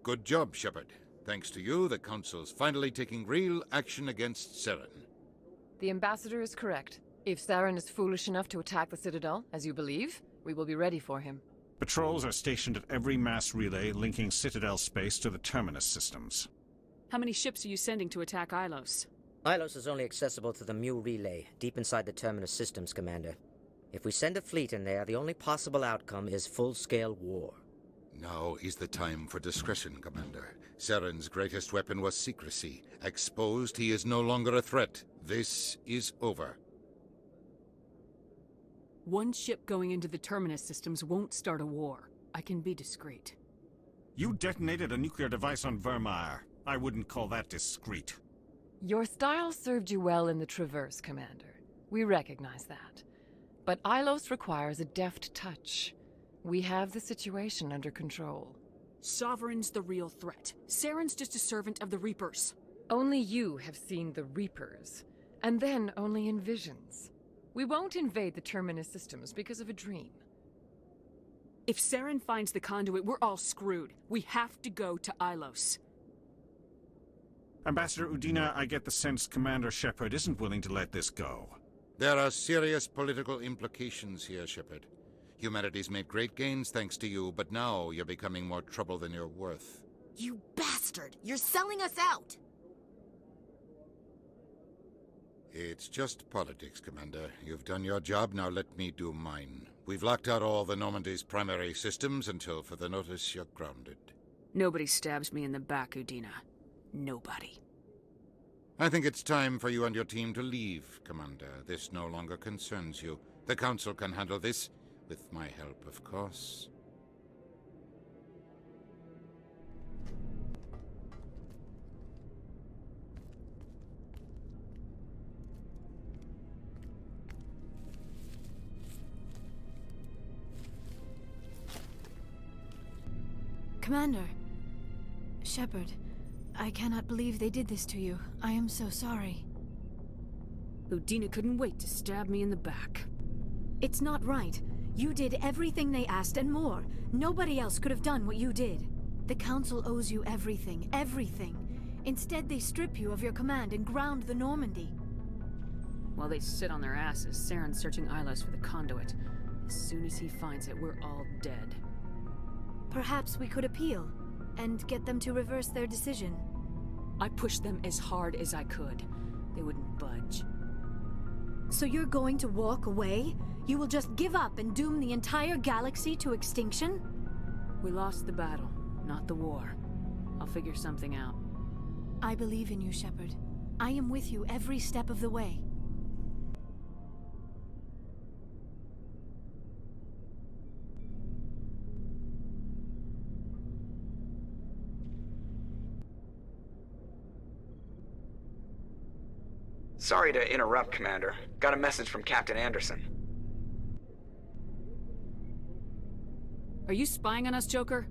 Good job, Shepard. Thanks to you, the Council's finally taking real action against Saren. The Ambassador is correct. If Saren is foolish enough to attack the Citadel, as you believe, we will be ready for him. Patrols are stationed at every mass relay linking Citadel space to the Terminus systems. How many ships are you sending to attack Ilos? Ilos is only accessible to the Mu relay, deep inside the Terminus systems, Commander. If we send a fleet in there, the only possible outcome is full-scale war. Now is the time for discretion, Commander. Saren's greatest weapon was secrecy. Exposed, he is no longer a threat. This is over. One ship going into the Terminus systems won't start a war. I can be discreet. You detonated a nuclear device on Vermeer. I wouldn't call that discreet. Your style served you well in the Traverse, Commander. We recognize that. But Ilos requires a deft touch. We have the situation under control. Sovereign's the real threat. Saren's just a servant of the Reapers. Only you have seen the Reapers, and then only in visions. We won't invade the Terminus systems because of a dream. If Saren finds the conduit, we're all screwed. We have to go to Ilos. Ambassador Udina, I get the sense Commander Shepard isn't willing to let this go. There are serious political implications here, Shepard. Humanity's made great gains thanks to you, but now you're becoming more trouble than you're worth. You bastard! You're selling us out! It's just politics, Commander. You've done your job, now let me do mine. We've locked out all the Normandy's primary systems until further notice you're grounded. Nobody stabs me in the back, Udina. Nobody. I think it's time for you and your team to leave, Commander. This no longer concerns you. The Council can handle this, with my help, of course. Commander. Shepard, I cannot believe they did this to you. I am so sorry. Udina couldn't wait to stab me in the back. It's not right. You did everything they asked and more. Nobody else could have done what you did. The Council owes you everything, everything. Instead, they strip you of your command and ground the Normandy. While they sit on their asses, Saren's searching Ilos for the conduit. As soon as he finds it, we're all dead. Perhaps we could appeal, and get them to reverse their decision. I pushed them as hard as I could. They wouldn't budge. So you're going to walk away? You will just give up and doom the entire galaxy to extinction? We lost the battle, not the war. I'll figure something out. I believe in you, Shepard. I am with you every step of the way. Sorry to interrupt, Commander. Got a message from Captain Anderson. Are you spying on us, Joker?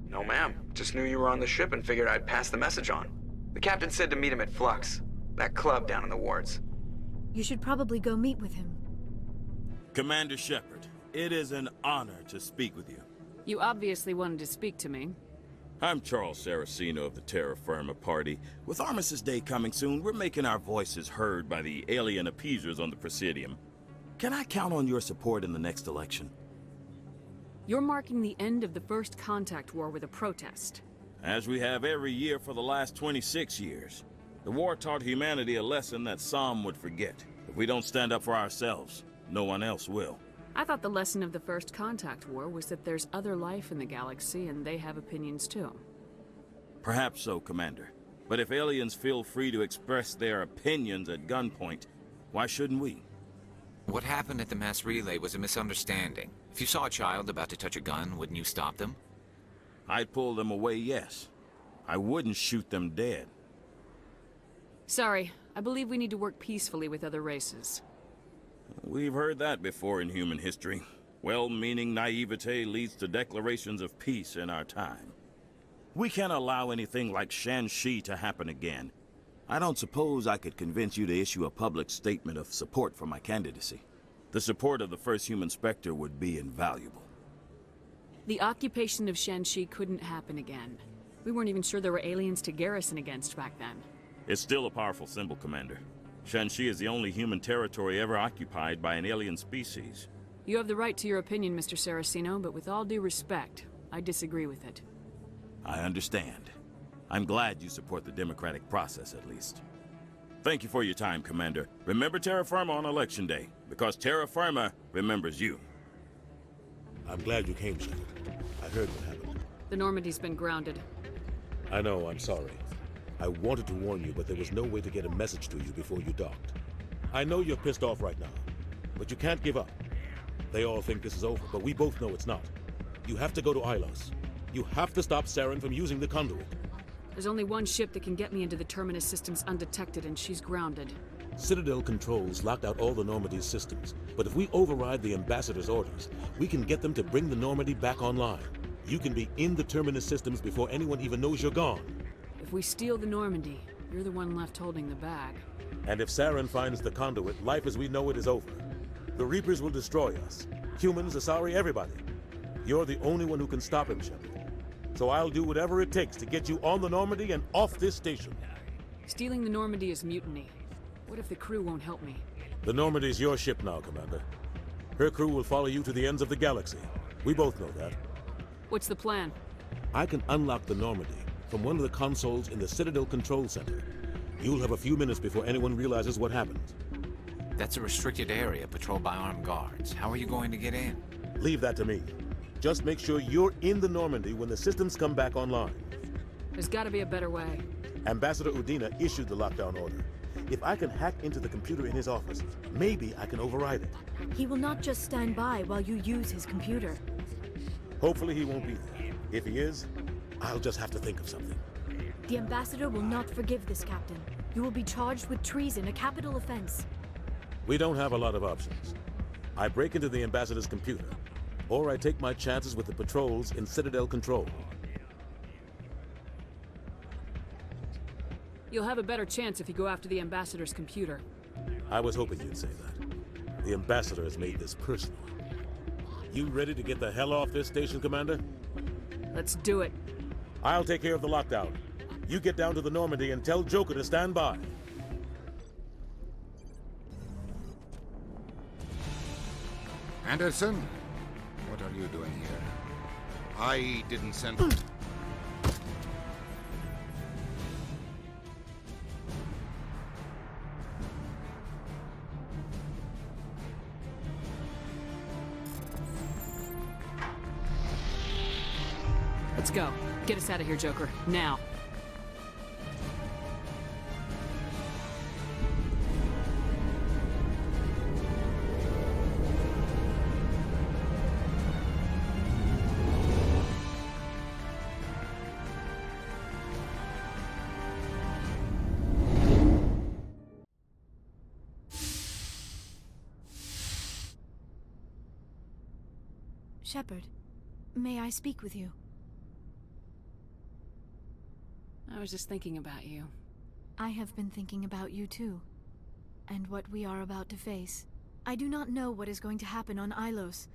No, ma'am. Just knew you were on the ship and figured I'd pass the message on. The captain said to meet him at Flux, that club down in the wards. You should probably go meet with him. Commander Shepard, it is an honor to speak with you. You obviously wanted to speak to me. I'm Charles Saraceno of the Terra Firma Party. With Armistice Day coming soon, we're making our voices heard by the alien appeasers on the Presidium. Can I count on your support in the next election? You're marking the end of the First Contact War with a protest. As we have every year for the last 26 years. The war taught humanity a lesson that some would forget. If we don't stand up for ourselves, no one else will. I thought the lesson of the First Contact War was that there's other life in the galaxy and they have opinions too. Perhaps so, Commander. But if aliens feel free to express their opinions at gunpoint, why shouldn't we? What happened at the mass relay was a misunderstanding. If you saw a child about to touch a gun, wouldn't you stop them? I'd pull them away, yes. I wouldn't shoot them dead. Sorry, I believe we need to work peacefully with other races. We've heard that before in human history. Well-meaning naivete leads to declarations of peace in our time. We can't allow anything like Shan-Shi to happen again. I don't suppose I could convince you to issue a public statement of support for my candidacy. The support of the first human Spectre would be invaluable. The occupation of Shan-Shi couldn't happen again. We weren't even sure there were aliens to garrison against back then. It's still a powerful symbol, Commander. Shanxi is the only human territory ever occupied by an alien species. You have the right to your opinion, Mr. Saraceno, but with all due respect, I disagree with it. I understand. I'm glad you support the democratic process, at least. Thank you for your time, Commander. Remember Terra Firma on Election Day, because Terra Firma remembers you. I'm glad you came, Shepard. I heard what happened. The Normandy's been grounded. I know, I'm sorry. I wanted to warn you, but there was no way to get a message to you before you docked. I know you're pissed off right now, but you can't give up. They all think this is over, but we both know it's not. You have to go to Ilos. You have to stop Saren from using the conduit. There's only one ship that can get me into the Terminus systems undetected, and she's grounded. Citadel controls locked out all the Normandy's systems, but if we override the Ambassador's orders, we can get them to bring the Normandy back online. You can be in the Terminus systems before anyone even knows you're gone. If we steal the Normandy, you're the one left holding the bag. And if Saren finds the conduit, life as we know it is over. The Reapers will destroy us. Humans, Asari, everybody. You're the only one who can stop him, Shepard. So I'll do whatever it takes to get you on the Normandy and off this station. Stealing the Normandy is mutiny. What if the crew won't help me? The Normandy's your ship now, Commander. Her crew will follow you to the ends of the galaxy. We both know that. What's the plan? I can unlock the Normandy from one of the consoles in the Citadel Control Center. You'll have a few minutes before anyone realizes what happened. That's a restricted area patrolled by armed guards. How are you going to get in? Leave that to me. Just make sure you're in the Normandy when the systems come back online. There's gotta be a better way. Ambassador Udina issued the lockdown order. If I can hack into the computer in his office, maybe I can override it. He will not just stand by while you use his computer. Hopefully he won't be there. If he is, I'll just have to think of something. The Ambassador will not forgive this, Captain. You will be charged with treason, a capital offense. We don't have a lot of options. I break into the Ambassador's computer, or I take my chances with the patrols in Citadel Control. You'll have a better chance if you go after the Ambassador's computer. I was hoping you'd say that. The Ambassador has made this personal. You ready to get the hell off this station, Commander? Let's do it. I'll take care of the lockdown. You get down to the Normandy and tell Joker to stand by. Anderson? What are you doing here? I didn't send... Let's go. Get us out of here, Joker. Now. Shepard, may I speak with you? I was just thinking about you. I have been thinking about you too, and what we are about to face. I do not know what is going to happen on Ilos.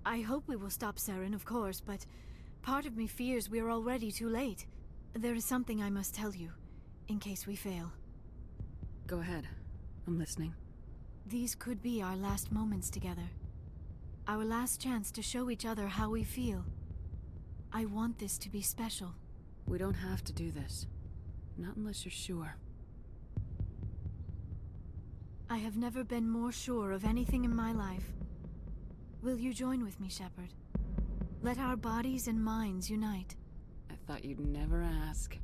I hope we will stop Saren, of course, but part of me fears we are already too late. There is something I must tell you, in case we fail. Go ahead. I'm listening. These could be our last moments together. Our last chance to show each other how we feel. I want this to be special. We don't have to do this. Not unless you're sure. I have never been more sure of anything in my life. Will you join with me, Shepard? Let our bodies and minds unite. I thought you'd never ask.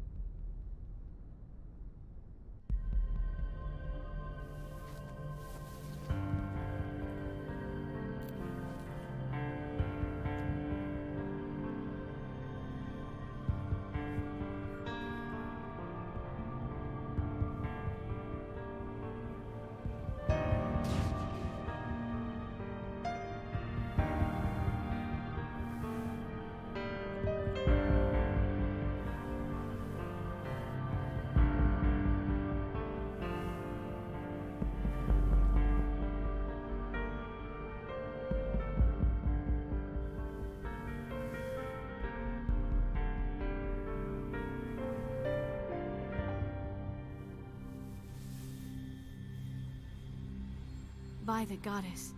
By the goddess.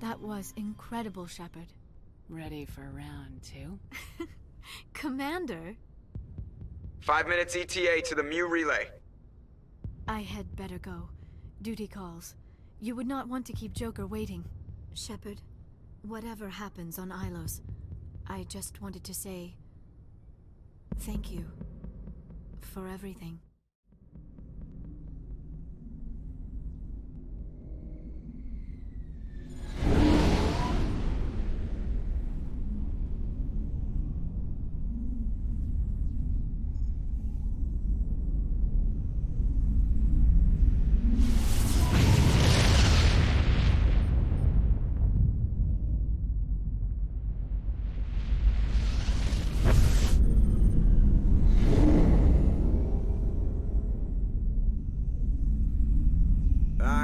That was incredible, Shepard. Ready for round 2? Commander? 5 minutes ETA to the Mu relay. I had better go. Duty calls. You would not want to keep Joker waiting. Shepard, whatever happens on Ilos, I just wanted to say... thank you. For everything.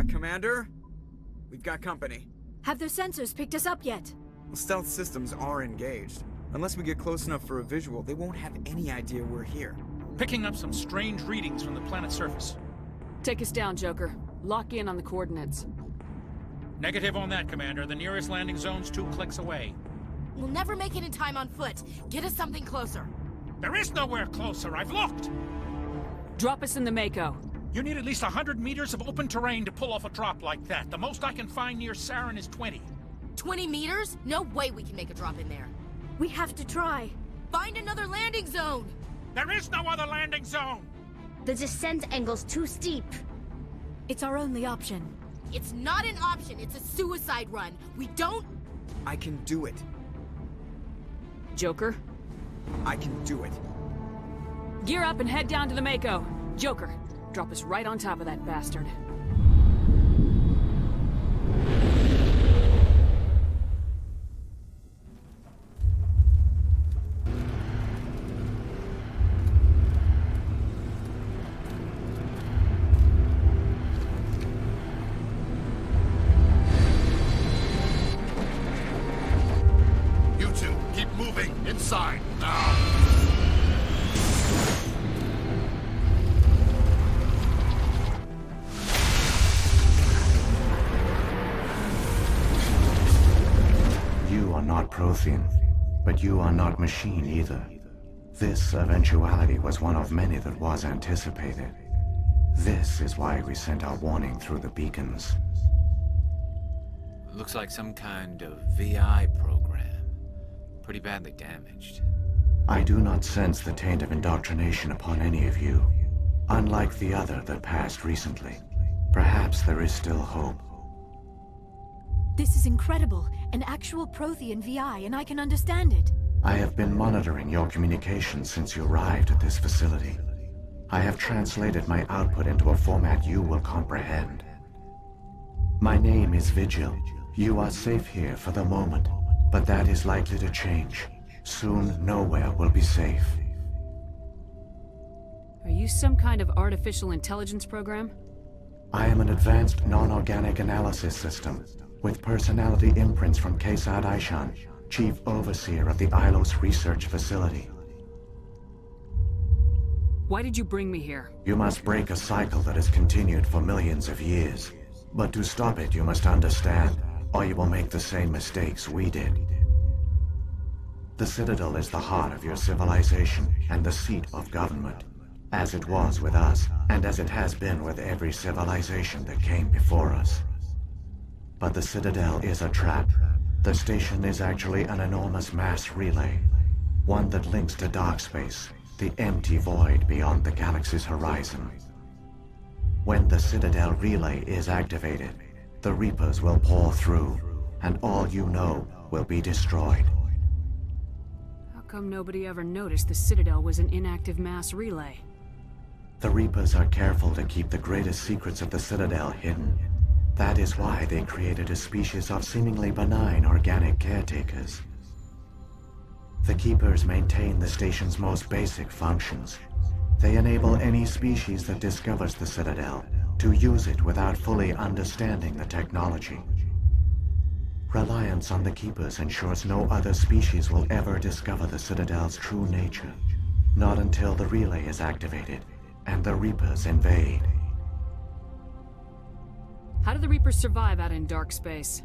Commander? We've got company. Have their sensors picked us up yet? Stealth systems are engaged. Unless we get close enough for a visual, they won't have any idea we're here. Picking up some strange readings from the planet's surface. Take us down, Joker. Lock in on the coordinates. Negative on that, Commander. The nearest landing zone's 2 clicks away. We'll never make it in time on foot. Get us something closer. There is nowhere closer. I've looked. Drop us in the Mako. You need at least 100 meters of open terrain to pull off a drop like that. The most I can find near Saren is 20. 20 meters? No way we can make a drop in there. We have to try. Find another landing zone! There is no other landing zone! The descent angle's too steep. It's our only option. It's not an option, it's a suicide run. We don't... I can do it. Joker? I can do it. Gear up and head down to the Mako. Joker, drop us right on top of that bastard. You two, keep moving inside now. You are not Prothean, but you are not machine either. This eventuality was one of many that was anticipated. This is why we sent our warning through the beacons. Looks like some kind of VI program. Pretty badly damaged. I do not sense the taint of indoctrination upon any of you. Unlike the other that passed recently. Perhaps there is still hope. This is incredible. An actual Prothean VI, and I can understand it. I have been monitoring your communications since you arrived at this facility. I have translated my output into a format you will comprehend. My name is Vigil. You are safe here for the moment, but that is likely to change. Soon, nowhere will be safe. Are you some kind of artificial intelligence program? I am an advanced non-organic analysis system, with personality imprints from Kesad Aishan, Chief Overseer of the Ilos Research Facility. Why did you bring me here? You must break a cycle that has continued for millions of years. But to stop it, you must understand, or you will make the same mistakes we did. The Citadel is the heart of your civilization and the seat of government, as it was with us, and as it has been with every civilization that came before us. But the Citadel is a trap. The station is actually an enormous mass relay, one that links to dark space, the empty void beyond the galaxy's horizon. When the Citadel relay is activated, the Reapers will pour through, and all you know will be destroyed. How come nobody ever noticed the Citadel was an inactive mass relay? The Reapers are careful to keep the greatest secrets of the Citadel hidden. That is why they created a species of seemingly benign organic caretakers. The Keepers maintain the station's most basic functions. They enable any species that discovers the Citadel to use it without fully understanding the technology. Reliance on the Keepers ensures no other species will ever discover the Citadel's true nature. Not until the relay is activated and the Reapers invade. How do the Reapers survive out in dark space?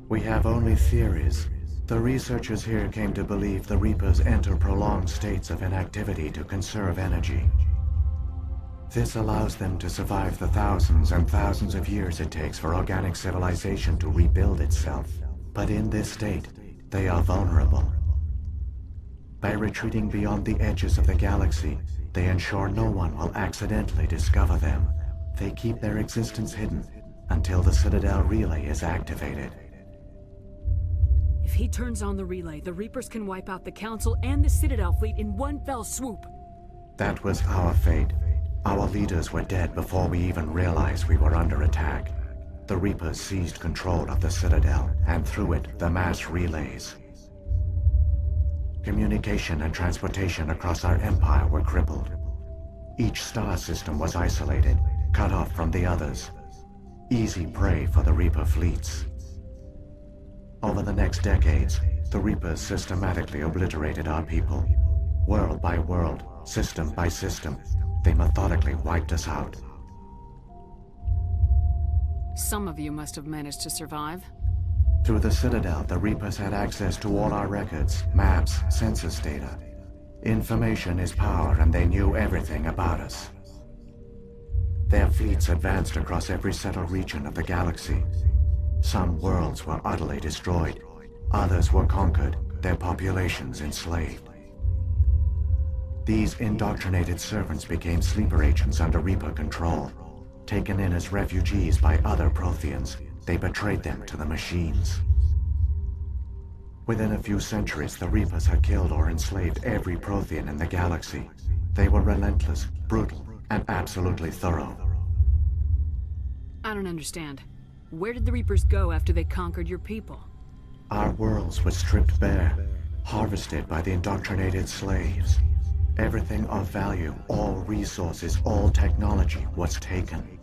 We have only theories. The researchers here came to believe the Reapers enter prolonged states of inactivity to conserve energy. This allows them to survive the thousands and thousands of years it takes for organic civilization to rebuild itself. But in this state, they are vulnerable. By retreating beyond the edges of the galaxy, they ensure no one will accidentally discover them. They keep their existence hidden until the Citadel relay is activated. If he turns on the relay, the Reapers can wipe out the Council and the Citadel fleet in one fell swoop. That was our fate. Our leaders were dead before we even realized we were under attack. The Reapers seized control of the Citadel, and through it, the mass relays. Communication and transportation across our empire were crippled. Each star system was isolated, cut off from the others. Easy prey for the Reaper fleets. Over the next decades, the Reapers systematically obliterated our people. World by world, system by system, they methodically wiped us out. Some of you must have managed to survive. Through the Citadel, the Reapers had access to all our records, maps, census data. Information is power, and they knew everything about us. Their fleets advanced across every settled region of the galaxy. Some worlds were utterly destroyed. Others were conquered, their populations enslaved. These indoctrinated servants became sleeper agents under Reaper control. Taken in as refugees by other Protheans, they betrayed them to the machines. Within a few centuries, the Reapers had killed or enslaved every Prothean in the galaxy. They were relentless, brutal, and absolutely thorough. I don't understand. Where did the Reapers go after they conquered your people? Our worlds were stripped bare, harvested by the indoctrinated slaves. Everything of value, all resources, all technology was taken.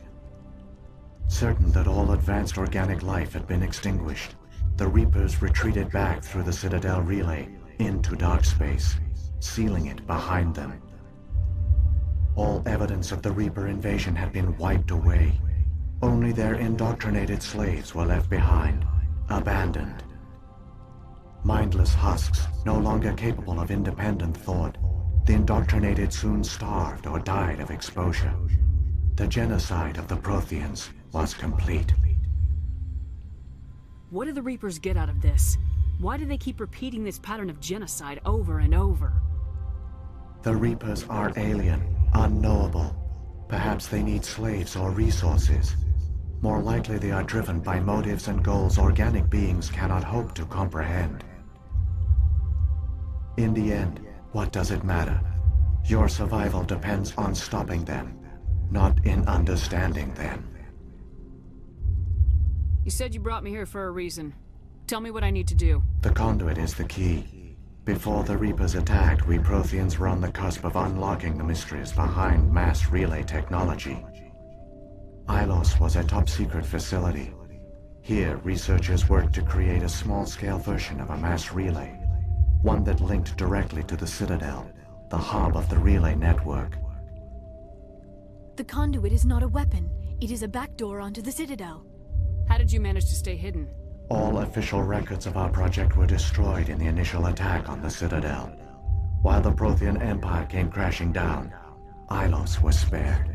Certain that all advanced organic life had been extinguished, the Reapers retreated back through the Citadel relay into dark space, sealing it behind them. All evidence of the Reaper invasion had been wiped away. Only their indoctrinated slaves were left behind, abandoned. Mindless husks, no longer capable of independent thought, the indoctrinated soon starved or died of exposure. The genocide of the Protheans was complete. What do the Reapers get out of this? Why do they keep repeating this pattern of genocide over and over? The Reapers are alien, unknowable. Perhaps they need slaves or resources. More likely they are driven by motives and goals organic beings cannot hope to comprehend. In the end, what does it matter? Your survival depends on stopping them, not in understanding them. You said you brought me here for a reason. Tell me what I need to do. The conduit is the key. Before the Reapers attacked, we Protheans were on the cusp of unlocking the mysteries behind mass relay technology. Ilos was a top-secret facility. Here, researchers worked to create a small-scale version of a mass relay, one that linked directly to the Citadel, the hub of the relay network. The conduit is not a weapon. It is a backdoor onto the Citadel. How did you manage to stay hidden? All official records of our project were destroyed in the initial attack on the Citadel. While the Prothean Empire came crashing down, Ilos was spared.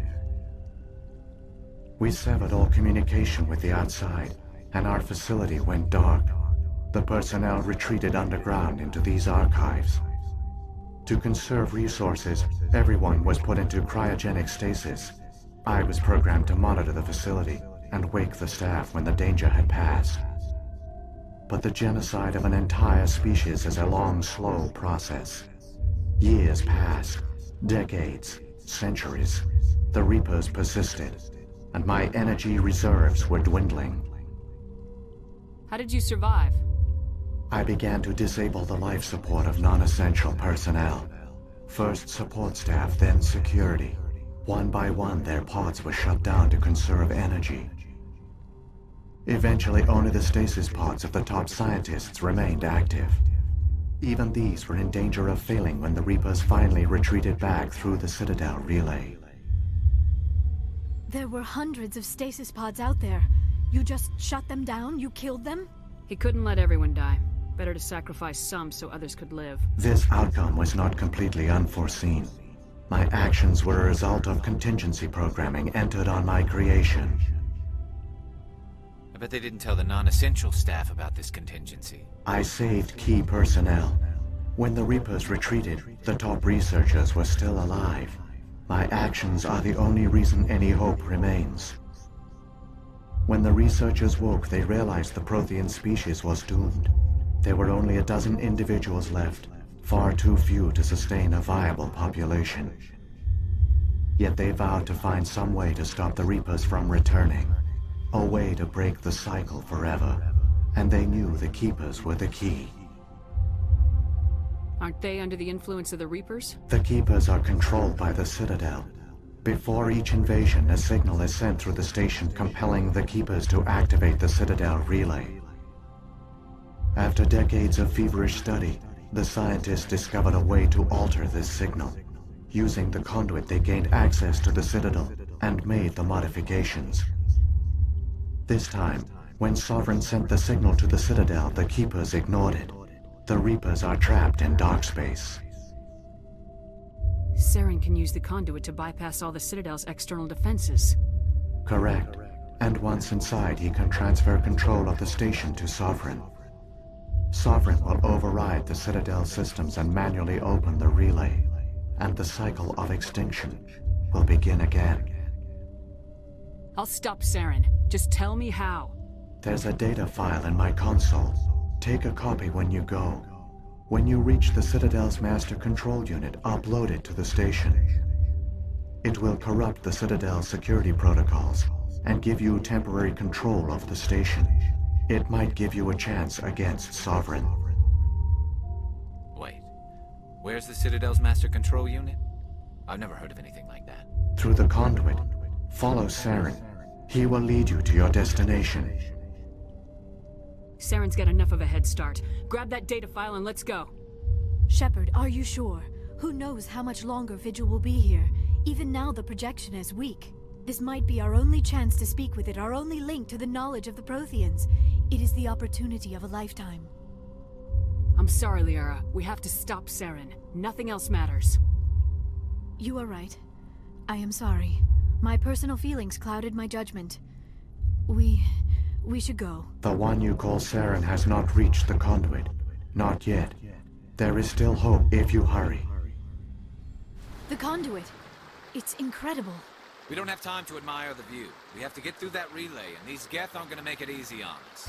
We severed all communication with the outside, and our facility went dark. The personnel retreated underground into these archives. To conserve resources, everyone was put into cryogenic stasis. I was programmed to monitor the facility and wake the staff when the danger had passed. But the genocide of an entire species is a long, slow process. Years passed, decades, centuries. The Reapers persisted, and my energy reserves were dwindling. How did you survive? I began to disable the life support of non-essential personnel. First support staff, then security. One by one, their pods were shut down to conserve energy. Eventually, only the stasis pods of the top scientists remained active. Even these were in danger of failing when the Reapers finally retreated back through the Citadel relay. There were hundreds of stasis pods out there. You just shut them down? You killed them? He couldn't let everyone die. Better to sacrifice some so others could live. This outcome was not completely unforeseen. My actions were a result of contingency programming entered on my creation. I bet they didn't tell the non-essential staff about this contingency. I saved key personnel. When the Reapers retreated, the top researchers were still alive. My actions are the only reason any hope remains. When the researchers woke, they realized the Prothean species was doomed. There were only a dozen individuals left, far too few to sustain a viable population. Yet they vowed to find some way to stop the Reapers from returning. A way to break the cycle forever. And they knew the Keepers were the key. Aren't they under the influence of the Reapers? The Keepers are controlled by the Citadel. Before each invasion, a signal is sent through the station compelling the Keepers to activate the Citadel relay. After decades of feverish study, the scientists discovered a way to alter this signal. Using the conduit, they gained access to the Citadel and made the modifications. This time, when Sovereign sent the signal to the Citadel, the Keepers ignored it. The Reapers are trapped in dark space. Saren can use the conduit to bypass all the Citadel's external defenses. Correct. And once inside, he can transfer control of the station to Sovereign. Sovereign will override the Citadel systems and manually open the relay. And the cycle of extinction will begin again. I'll stop Saren. Just tell me how. There's a data file in my console. Take a copy when you go. When you reach the Citadel's master control unit, upload it to the station. It will corrupt the Citadel's security protocols and give you temporary control of the station. It might give you a chance against Sovereign. Wait. Where's the Citadel's master control unit? I've never heard of anything like that. Through the conduit, follow Saren. He will lead you to your destination. Saren's got enough of a head start. Grab that data file and let's go. Shepard, are you sure? Who knows how much longer Vigil will be here? Even now the projection is weak. This might be our only chance to speak with it, our only link to the knowledge of the Protheans. It is the opportunity of a lifetime. I'm sorry, Liara. We have to stop Saren. Nothing else matters. You are right. I am sorry. My personal feelings clouded my judgment. We should go. The one you call Saren has not reached the conduit. Not yet. There is still hope if you hurry. The conduit. It's incredible. We don't have time to admire the view. We have to get through that relay, and these Geth aren't gonna make it easy on us.